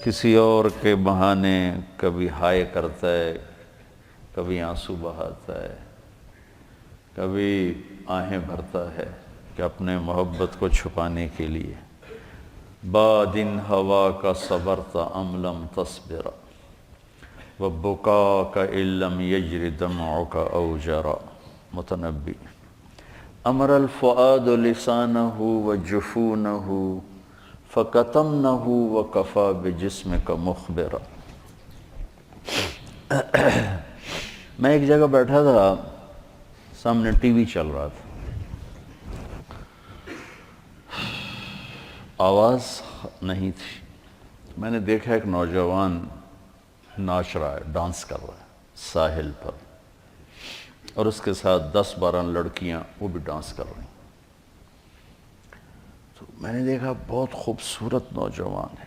کسی اور کے بہانے کبھی ہائے کرتا ہے، کبھی آنسو بہاتا ہے، کبھی آہیں بھرتا ہے کہ اپنے محبت کو چھپانے کے لیے بادن ہوا کا صبرت ام لم تصبر وبکاک ان لم یجر دمعک او جرا۔ متنبی۔ امر الفؤاد لسانہ وجفونہ فکتمنہ وکفی بجسمک مخبرا۔ میں ایک جگہ بیٹھا تھا، سامنے ٹی وی چل رہا تھا، آواز نہیں تھی۔ میں نے دیکھا ایک نوجوان ناچ رہا ہے، ڈانس کر رہا ہے ساحل پر، اور اس کے ساتھ 10-12 لڑکیاں وہ بھی ڈانس کر رہی ہیں۔ تو میں نے دیکھا بہت خوبصورت نوجوان ہے۔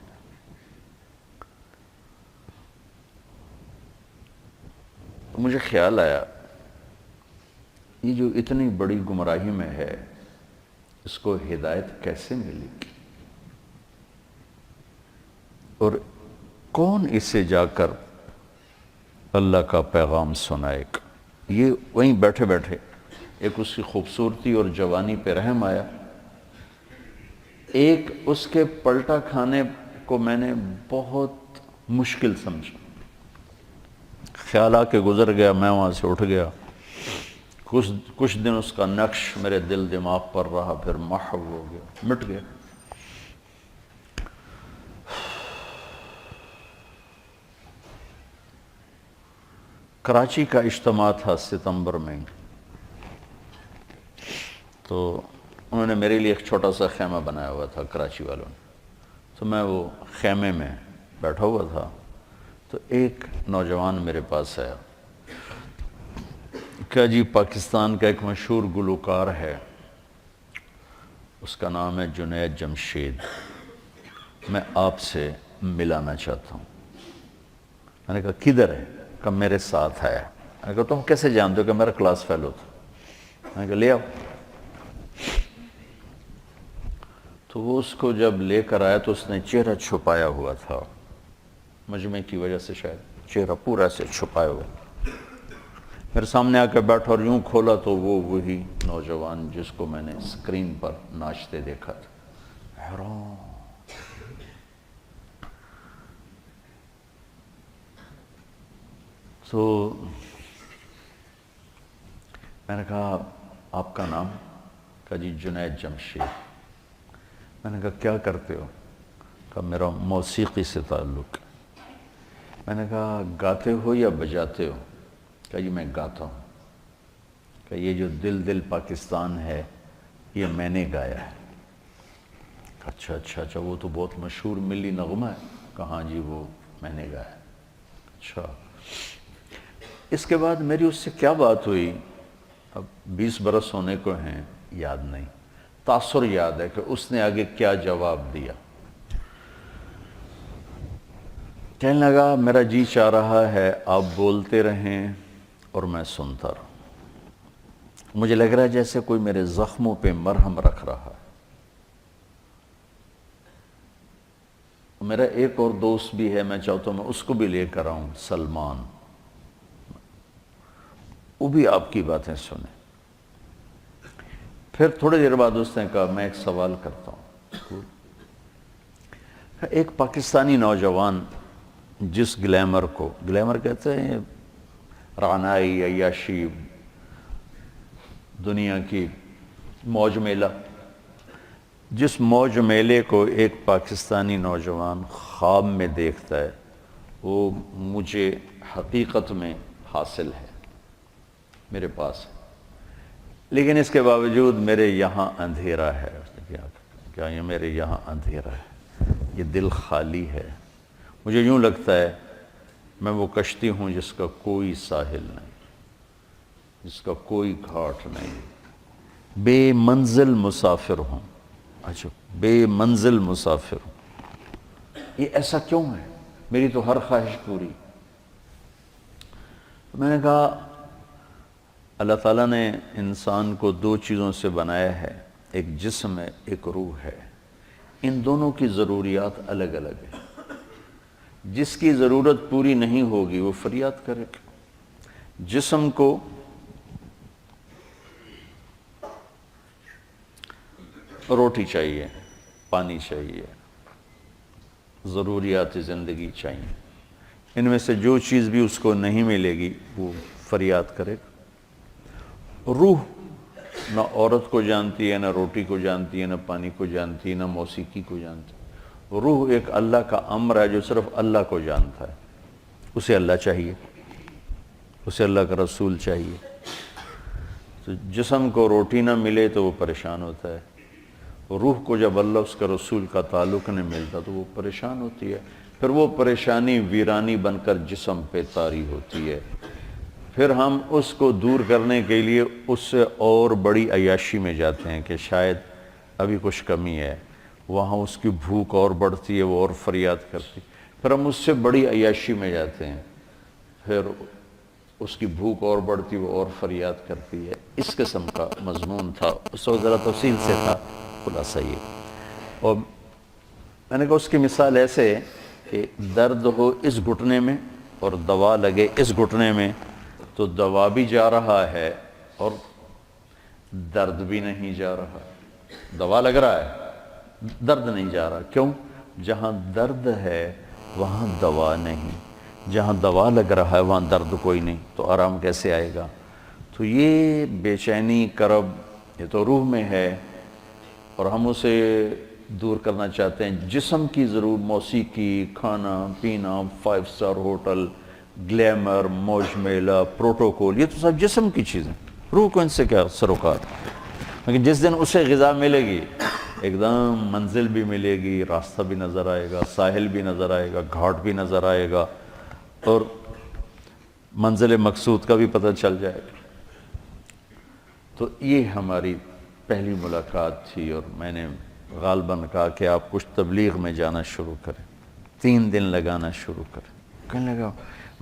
تو مجھے خیال آیا یہ جو اتنی بڑی گمراہی میں ہے، اس کو ہدایت کیسے ملے گی، اور کون اسے جا کر اللہ کا پیغام سنائے گا۔ یہ وہیں بیٹھے بیٹھے ایک اس کی خوبصورتی اور جوانی پہ رحم آیا، ایک اس کے پلٹا کھانے کو میں نے بہت مشکل سمجھا۔ خیال آ کے گزر گیا، میں وہاں سے اٹھ گیا، کچھ دن اس کا نقش میرے دل دماغ پر رہا، پھر محو ہو گیا، مٹ گیا۔ کراچی کا اجتماع تھا ستمبر میں، تو انہوں نے میرے لیے ایک چھوٹا سا خیمہ بنایا ہوا تھا کراچی والوں نے، تو میں وہ خیمے میں بیٹھا ہوا تھا، تو ایک نوجوان میرے پاس آیا کہ جی پاکستان کا ایک مشہور گلوکار ہے، اس کا نام ہے جنید جمشید، میں آپ سے ملانا چاہتا ہوں۔ میں نے کہا کدھر ہے؟ کہ میرے ساتھ آیا۔ میں نے کہا تم کیسے جانتے ہو؟ کہ میرا کلاس فیلو تھا۔ میں نے کہا لے آؤ۔ تو وہ اس کو جب لے کر آیا تو اس نے چہرہ چھپایا ہوا تھا، مجمع کی وجہ سے شاید چہرہ پورا سے چھپایا ہوا۔ میرے سامنے آ کے بیٹھا اور یوں کھولا تو وہ وہی نوجوان جس کو میں نے اسکرین پر ناچتے دیکھا تھا۔ حیران۔ تو میں نے کہا آپ کا نام؟ کہا جی جنید جمشید۔ میں نے کہا کیا کرتے ہو؟ کہا میرا موسیقی سے تعلق ہے۔ میں نے کہا گاتے ہو یا بجاتے ہو؟ کہا جی میں گاتا ہوں۔ کہ یہ جو دل دل پاکستان ہے یہ میں نے گایا ہے۔ اچھا اچھا اچھا، وہ تو بہت مشہور ملی نغمہ ہے۔ کہاں جی وہ میں نے گایا ہے۔ اچھا، اس کے بعد میری اس سے کیا بات ہوئی، اب 20 برس ہونے کو ہیں، یاد نہیں، تاثر یاد ہے کہ اس نے آگے کیا جواب دیا۔ کہنے لگا میرا جی چاہ رہا ہے آپ بولتے رہیں اور میں سنتا رہوں، مجھے لگ رہا ہے جیسے کوئی میرے زخموں پہ مرہم رکھ رہا ہے۔ میرا ایک اور دوست بھی ہے، میں چاہتا ہوں میں اس کو بھی لے کر آؤں، سلمان، وہ بھی آپ کی باتیں سنیں۔ پھر تھوڑی دیر بعد اس نے کہا میں ایک سوال کرتا ہوں۔ ایک پاکستانی نوجوان جس گلیمر کو، گلیمر کہتے ہیں رعنائی، عیاشی، دنیا کی موج میلہ، جس موج میلے کو ایک پاکستانی نوجوان خواب میں دیکھتا ہے، وہ مجھے حقیقت میں حاصل ہے، میرے پاس ہے، لیکن اس کے باوجود میرے یہاں اندھیرا ہے۔ اس نے کیا یہ میرے یہاں اندھیرا ہے، یہ دل خالی ہے، مجھے یوں لگتا ہے میں وہ کشتی ہوں جس کا کوئی ساحل نہیں، جس کا کوئی گھاٹ نہیں، بے منزل مسافر ہوں۔ اچھا، بے منزل مسافر ہوں، یہ ایسا کیوں ہے؟ میری تو ہر خواہش پوری۔ میں نے کہا اللہ تعالیٰ نے انسان کو 2 چیزوں سے بنایا ہے، ایک جسم ہے، ایک روح ہے، ان دونوں کی ضروریات الگ الگ ہیں۔ جس کی ضرورت پوری نہیں ہوگی وہ فریاد کرے گا۔ جسم کو روٹی چاہیے، پانی چاہیے، ضروریات زندگی چاہیے، ان میں سے جو چیز بھی اس کو نہیں ملے گی وہ فریاد کرے گا۔ روح نہ عورت کو جانتی ہے، نہ روٹی کو جانتی ہے، نہ پانی کو جانتی ہے، نہ موسیقی کو جانتی ہے۔ روح ایک اللہ کا امر ہے جو صرف اللہ کو جانتا ہے، اسے اللہ چاہیے، اسے اللہ کا رسول چاہیے۔ تو جسم کو روٹی نہ ملے تو وہ پریشان ہوتا ہے، روح کو جب اللہ اس کا رسول کا تعلق نہیں ملتا تو وہ پریشان ہوتی ہے، پھر وہ پریشانی ویرانی بن کر جسم پہ طاری ہوتی ہے، پھر ہم اس کو دور کرنے کے لیے اس سے اور بڑی عیاشی میں جاتے ہیں کہ شاید ابھی کچھ کمی ہے، وہاں اس کی بھوک اور بڑھتی ہے، وہ اور فریاد کرتی، پھر ہم اس سے بڑی عیاشی میں جاتے ہیں، پھر اس کی بھوک اور بڑھتی، وہ اور فریاد کرتی ہے۔ اس قسم کا مضمون تھا، اس وقت ذرا تفصیل سے تھا، خلاصہ یہ۔ اور میں نے کہا اس کی مثال ایسے ہے کہ درد ہو اس گھٹنے میں اور دوا لگے اس گھٹنے میں تو دوا بھی جا رہا ہے اور درد بھی نہیں جا رہا، دوا لگ رہا ہے، درد نہیں جا رہا۔ کیوں؟ جہاں درد ہے وہاں دوا نہیں، جہاں دوا لگ رہا ہے وہاں درد کوئی نہیں، تو آرام کیسے آئے گا؟ تو یہ بے چینی، کرب، یہ تو روح میں ہے اور ہم اسے دور کرنا چاہتے ہیں۔ جسم کی ضرور موسیقی، کھانا پینا، 5 اسٹار ہوٹل، گلیمر، موج میلہ، پروٹوکول، یہ تو سب جسم کی چیزیں، روح کو ان سے کیا سروکار؟ لیکن جس دن اسے غذا ملے گی، ایک دم منزل بھی ملے گی، راستہ بھی نظر آئے گا، ساحل بھی نظر آئے گا، گھاٹ بھی نظر آئے گا، اور منزل مقصود کا بھی پتہ چل جائے گا۔ تو یہ ہماری پہلی ملاقات تھی، اور میں نے غالباً کہا کہ آپ کچھ تبلیغ میں جانا شروع کریں، 3 دن لگانا شروع کریں۔ کہنے لگا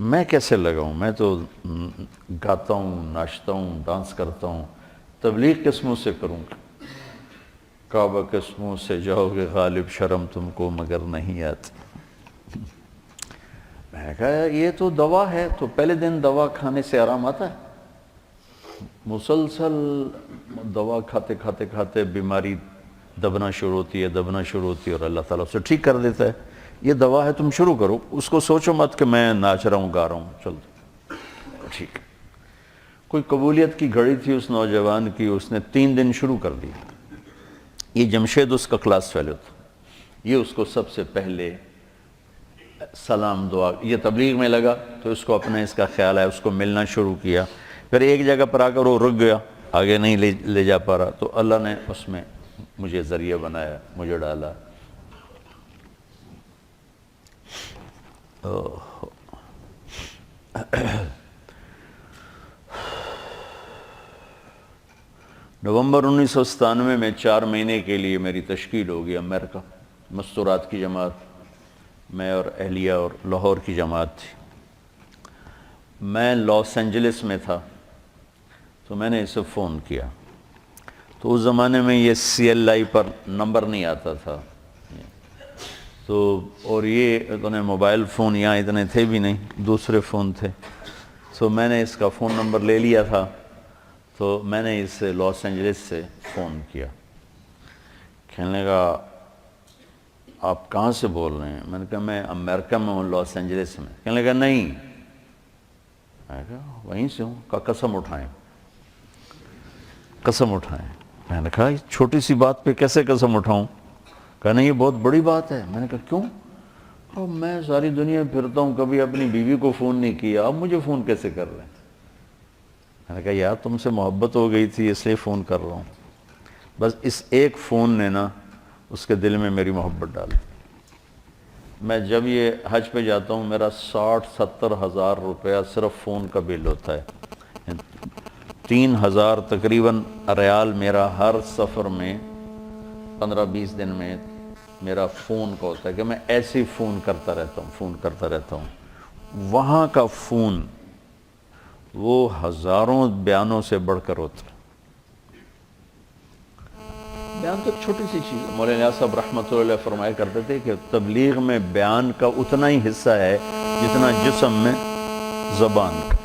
میں کیسے لگاؤں، میں تو گاتا ہوں، ناچتا ہوں، ڈانس کرتا ہوں، تبلیغ کس منہ سے کروں گا؟ کعبہ کس منہ سے جاؤ گے غالب، شرم تم کو مگر نہیں آتی۔ میں نے کہا یہ تو دوا ہے، تو پہلے دن دوا کھانے سے آرام آتا ہے؟ مسلسل دوا کھاتے کھاتے کھاتے بیماری دبنا شروع ہوتی ہے، دبنا شروع ہوتی ہے، اور اللہ تعالیٰ اسے ٹھیک کر دیتا ہے۔ یہ دوا ہے، تم شروع کرو، اس کو سوچو مت کہ میں ناچ رہا ہوں، گا رہا ہوں، چل ٹھیک۔ کوئی قبولیت کی گھڑی تھی اس نوجوان کی، اس نے 3 دن شروع کر دی۔ یہ جمشید اس کا کلاس فیلو تھا، یہ اس کو سب سے پہلے سلام دعا، یہ تبلیغ میں لگا تو اس کو اپنا اس کا خیال ہے، اس کو ملنا شروع کیا، پھر ایک جگہ پر آ کر وہ رک گیا، آگے نہیں لے جا پا رہا، تو اللہ نے اس میں مجھے ذریعہ بنایا، مجھے ڈالا۔ نومبر 1997 میں 4 مہینے کے لیے میری تشکیل ہوگی امریکہ، مستورات کی جماعت، میں اور اہلیہ اور لاہور کی جماعت تھی۔ میں لاس اینجلس میں تھا، تو میں نے اسے فون کیا، تو اس زمانے میں یہ CLI پر نمبر نہیں آتا تھا، تو اور یہ اتنے موبائل فون یہاں اتنے تھے بھی نہیں، دوسرے فون تھے، تو میں نے اس کا فون نمبر لے لیا تھا، تو میں نے اسے لاس اینجلس سے فون کیا۔ کہنے لگا آپ کہاں سے بول رہے ہیں؟ میں نے کہا میں امریکہ میں ہوں، لاس اینجلس میں۔ کہنے لگا نہیں، میں نے کہا وہیں سے ہوں۔ کہا قسم اٹھائیں، قسم اٹھائیں۔ میں نے کہا چھوٹی سی بات پہ کیسے قسم اٹھاؤں؟ کہا نہیں یہ بہت بڑی بات ہے۔ میں نے کہا کیوں؟ کہا میں ساری دنیا پھرتا ہوں، کبھی اپنی بیوی کو فون نہیں کیا، اب مجھے فون کیسے کر رہے ہیں؟ میں نے کہا یار تم سے محبت ہو گئی تھی اس لیے فون کر رہا ہوں، بس اس ایک فون نے نا اس کے دل میں میری محبت ڈالی۔ میں جب یہ حج پہ جاتا ہوں میرا 60-70 ہزار روپیہ صرف فون کا بل ہوتا ہے، 3000 تقریباً ریال میرا ہر سفر میں 15-20 دن میں میرا فون کا ہوتا ہے کہ میں ایسے ہی فون کرتا رہتا ہوں۔ وہاں کا فون وہ ہزاروں بیانوں سے بڑھ کر ہوتا ہے۔ بیان تو ایک چھوٹی سی چیز ہے. مولانا نیاز صاحب رحمۃ اللہ علیہ فرمایا کرتے تھے کہ تبلیغ میں بیان کا اتنا ہی حصہ ہے جتنا جسم میں زبان کا.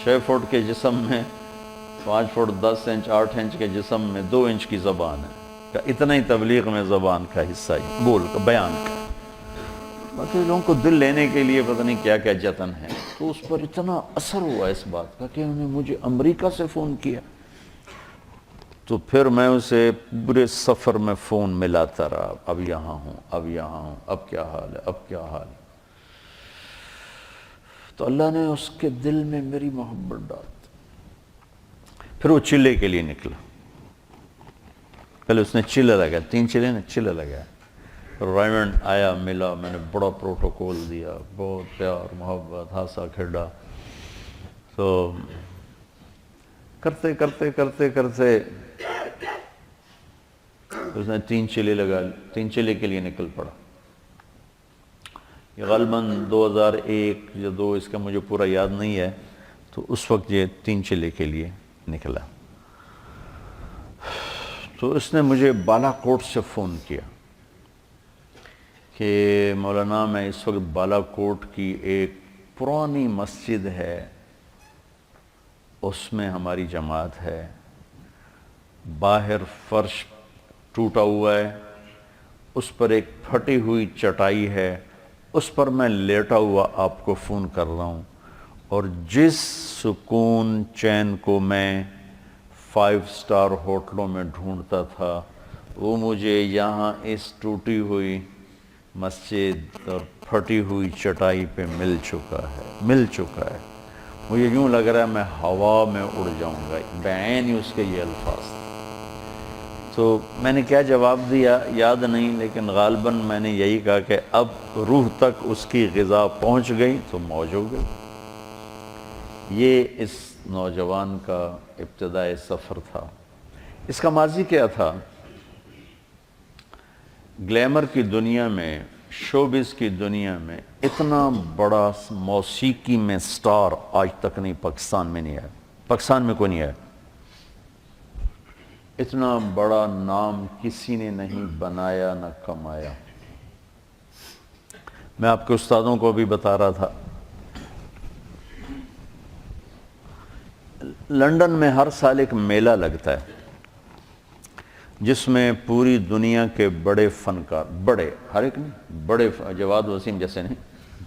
6 فٹ کے جسم میں 5 فٹ 10 انچ 8 انچ کے جسم میں 2 انچ کی زبان ہے کہ اتنا ہی تبلیغ میں زبان کا حصہ ہے، بول کا، بیان کا. باقی لوگوں کو دل لینے کے لیے پتہ نہیں کیا کیا جتن ہے. تو اس پر اتنا اثر ہوا اس بات کا کہ انہوں نے مجھے امریکہ سے فون کیا. تو پھر میں اسے پورے سفر میں فون ملاتا رہا، اب یہاں ہوں، اب یہاں ہوں، اب کیا حال ہے، اب کیا حال ہے. تو اللہ نے اس کے دل میں میری محبت ڈال دی. پھر وہ چلے کے لیے نکلا. پہلے اس نے چلے لگایا، 3 چلے نے چلے لگایا. رائمنڈ آیا، ملا، میں نے بڑا پروٹوکول دیا، بہت پیار محبت، ہنسا کھیڈا. تو کرتے کرتے کرتے کرتے اس نے 3 چلے لگا، 3 چلے کے لیے نکل پڑا. یہ غالباً 2001 یا 2، اس کا مجھے پورا یاد نہیں ہے. تو اس وقت یہ 3 چلے کے لیے نکلا. تو اس نے مجھے بالا کوٹ سے فون کیا کہ مولانا میں اس وقت بالا کوٹ کی ایک پرانی مسجد ہے، اس میں ہماری جماعت ہے. باہر فرش ٹوٹا ہوا ہے، اس پر ایک پھٹی ہوئی چٹائی ہے، اس پر میں لیٹا ہوا آپ کو فون کر رہا ہوں. اور جس سکون چین کو میں 5 اسٹار ہوٹلوں میں ڈھونڈتا تھا وہ مجھے یہاں اس ٹوٹی ہوئی مسجد اور پھٹی ہوئی چٹائی پہ مل چکا ہے. مجھے یوں لگ رہا ہے میں ہوا میں اڑ جاؤں گا. بعین ہی اس کے یہ الفاظ. تو میں نے کیا جواب دیا یاد نہیں، لیکن غالباً میں نے یہی کہا کہ اب روح تک اس کی غذا پہنچ گئی تو موج ہو گئی. یہ اس نوجوان کا ابتدائی سفر تھا. اس کا ماضی کیا تھا؟ گلیمر کی دنیا میں، شوبز کی دنیا میں اتنا بڑا موسیقی میں سٹار آج تک نہیں پاکستان میں نہیں ہے. پاکستان میں کوئی نہیں ہے. اتنا بڑا نام کسی نے نہیں بنایا نہ کمایا. میں آپ کے استادوں کو بھی بتا رہا تھا، لندن میں ہر سال ایک میلہ لگتا ہے جس میں پوری دنیا کے بڑے فنکار، بڑے ہر ایک نہیں، بڑے جواد وسیم جیسے نہیں،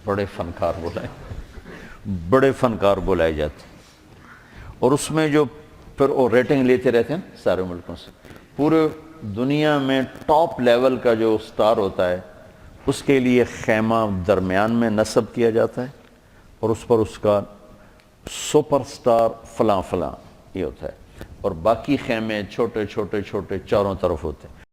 بڑے فنکار بلائے جاتے ہیں. اور اس میں جو پھر وہ ریٹنگ لیتے رہتے ہیں سارے ملکوں سے. پورے دنیا میں ٹاپ لیول کا جو سٹار ہوتا ہے اس کے لیے خیمہ درمیان میں نصب کیا جاتا ہے اور اس پر اس کا سپر سٹار فلاں فلاں یہ ہوتا ہے، اور باقی خیمے چھوٹے چھوٹے چھوٹے چاروں طرف ہوتے ہیں.